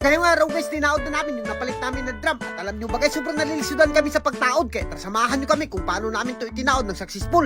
Ngayong araw guys, tinaod na namin yung napalit namin na drum. At alam nyo ba guys, sobrang nalilisudan kami sa pagtaod. Kaya samahan nyo kami kung paano namin to itinaod ng successful.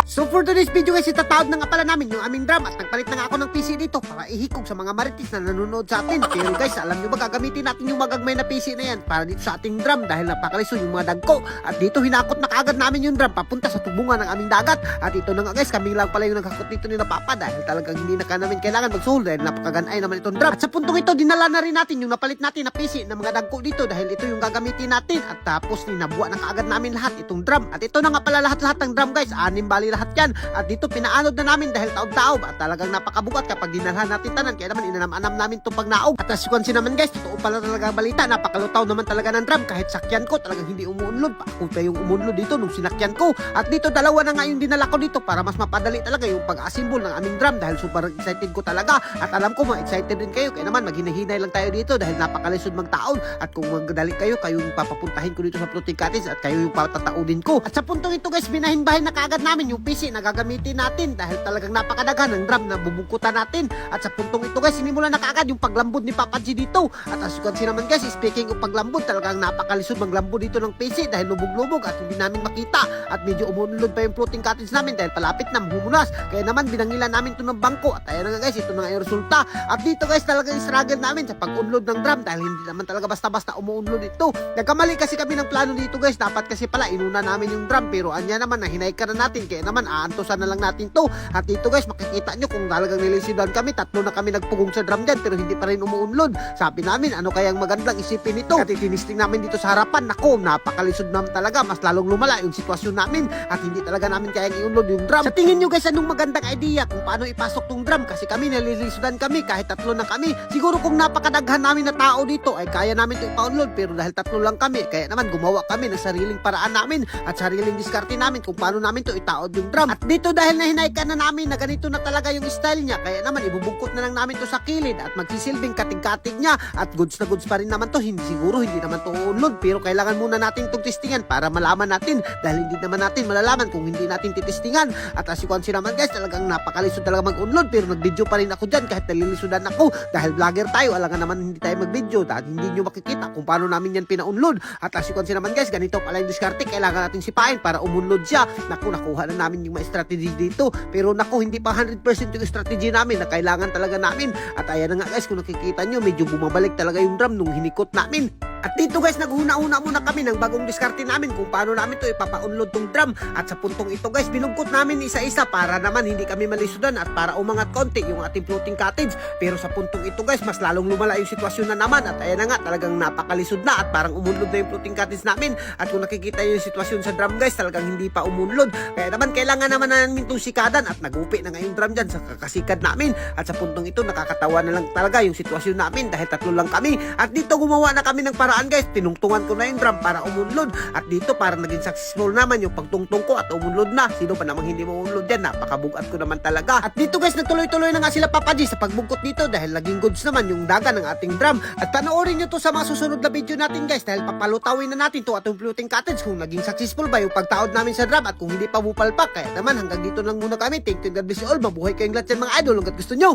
So for today's video guys, itataod na nga pala namin yung aming drum. At nagpalit na nga ako ng PC dito para ihikog sa mga marites na nanonood sa atin. Pero guys, alam nyo ba, gagamitin natin yung magagmay na PC na yan para dito sa ating drum. Dahil napakaliso yung mga dagko. At dito hinakot na kaagad namin yung drum papunta sa tubungan ng aming dagat. At ito na nga guys, kami lang pala yung nagkakot dito ni na Papa. Dahil talagang hindi na namin kailangan magsuhol. Dahil napakaganay naman itong drum. At sa puntong ito, dinala na rin natin yung napalit natin na PC ng mga dagko dito. Dahil ito yung gagamitin natin. At tapos ninabuwa na kaagad namin lahat itong drum. At ito na nga pala lahat-lahat ng drum guys. 6 bali lahat yan. At dito pinaanod na namin dahil taob-taob. At talagang napakabugat kapag dinalhan natin tanan. Kaya naman inanam-anam namin itong pagnaog. At as you can see naman guys, totoo pala talaga balita. Napakalutaw naman talaga ng drum. Kahit sakyan ko talagang hindi umuunlod. Ako pa yung umunlod dito nung sinakyan ko. At dito dalawa na nga yung dinala ko dito para mas mapadali talaga yung pag-assemble ng aming drum. Dahil super excited ko talaga. At alam ko ma-excited din kayo. Kaya naman maghinahinay lang tayo dito dahil napakalisod magtaon. At kung magdali kayo, kayo yung papapuntahin ko dito sa Floating Cottage at kayo yung patataudin ko. At sa puntong ito guys, binahin-bahin na kaagad namin yung PC na gagamitin natin dahil talagang napakadaghan ng drum na bubungkutan natin. At sa puntong ito guys, sinimula na kaagad yung paglambod ni Papa G dito. At as you can see naman guys, speaking of paglambod, talagang napakalisod maglambod dito ng PC dahil lubog-lubog at hindi namin makita. At medyo umunlod pa yung Floating Cottage namin dahil palapit na bumunas. Kaya naman binangilan namin ito ng bangko. At ayan na nga guys, ito na nga yung resulta. At dito guys, talagang struggle namin sa pag-unload ng drum dahil hindi naman talaga basta-basta umuunlod ito. Nagkamali kasi kami ng plano dito guys. Dapat kasi pala inuna namin yung drum pero anya naman na hinayka na natin. Kaya naman aantosan na lang natin to. At dito guys, makikita nyo kung talagang nilisidan kami. 3 na kami nagpugong sa drum dyan pero hindi pa rin umuunlod. Sabi namin, ano kayang magandang isipin ito? At itinisting namin dito sa harapan. Nako, napakalisod naman talaga. Mas lalong lumala yung sitwasyon namin at hindi talaga namin kayang iunload yung drum. Sa tingin nyo guys, anong magandang idea kung paano ipasok tong drum? Kasi kami nalilisudan kami kahit 3 na kami. Siguro kung napakadaghan namin na tao dito ay kaya namin ito ipa-unload pero dahil 3 lang kami, kaya naman gumawa kami ng sariling paraan namin at sariling diskarte namin kung paano namin ito itaod yung drum. At dito dahil nahinaykan na namin na ganito na talaga yung style niya, kaya naman ibubungkot na lang namin to sa kilid at magsisilbing katig-katig niya at goods na goods pa rin naman to. Hindi naman to uunload pero kailangan muna natin itong testingan para malaman natin dahil hindi naman natin malalaman kung hindi natin titistingan. At as you can see naman guys, talagang napakalisod talaga mag-unload pero nag-video pa rin ako dyan kahit nalilisudan ako dahil vlogger tayo. Alangan naman hindi tayo mag-video dahil hindi nyo makikita kung paano namin yan pina-unload. At as you can see naman guys, ganito pala yung diskarte. Kailangan natin sipain para umunload siya. Naku, nakuha na namin yung mga strategy dito pero naku, hindi pa 100% yung strategy namin na kailangan talaga namin. At ayan na nga guys, kung nakikita nyo, medyo bumabalik talaga yung drum nung hinikot namin. At dito guys, naghuna-una muna kami ng bagong diskarte namin kung paano namin to ipapa-unload tong drum. At sa puntong ito guys, binugkot namin isa-isa para naman hindi kami malisudan at para umangat konti yung ating Floating Cottage. Pero sa puntong ito guys, mas lalong lumala yung sitwasyon na naman. At ayan na nga, talagang napakalisod na at parang umunlod na yung Floating Cottage namin. At kung nakikita yung sitwasyon sa drum guys, talagang hindi pa umunlod. Kaya naman kailangan naman namin itong sikadan at nagupi na nga yung drum dyan sa kakasikad namin. At sa puntong ito, nakakatawa na lang talaga yung sitwasyon namin dahil 3 lang kami. At dito gumawa na kami ng paraan guys, tinungtungan ko na yung drum para umunlod. At dito parang naging successful naman yung pagtungtong ko at umunlod na. Sino pa namang hindi maunlod yan? Napakabugat ko naman talaga. At dito guys, nagtuloy-tuloy na nga sila Papa G sa pagbungkot dito dahil naging goods naman yung daga ng ating drum. At panoorin nyo to sa mga susunod na video natin guys dahil papalutawin na natin to atong Floating Cottage kung naging successful ba yung pagtaod namin sa drum at kung hindi pa bupalpak. Kaya naman hanggang dito lang muna kami. Thank you, God bless you all. Mabuhay kayong lahat yan mga idol hanggat gusto nyo.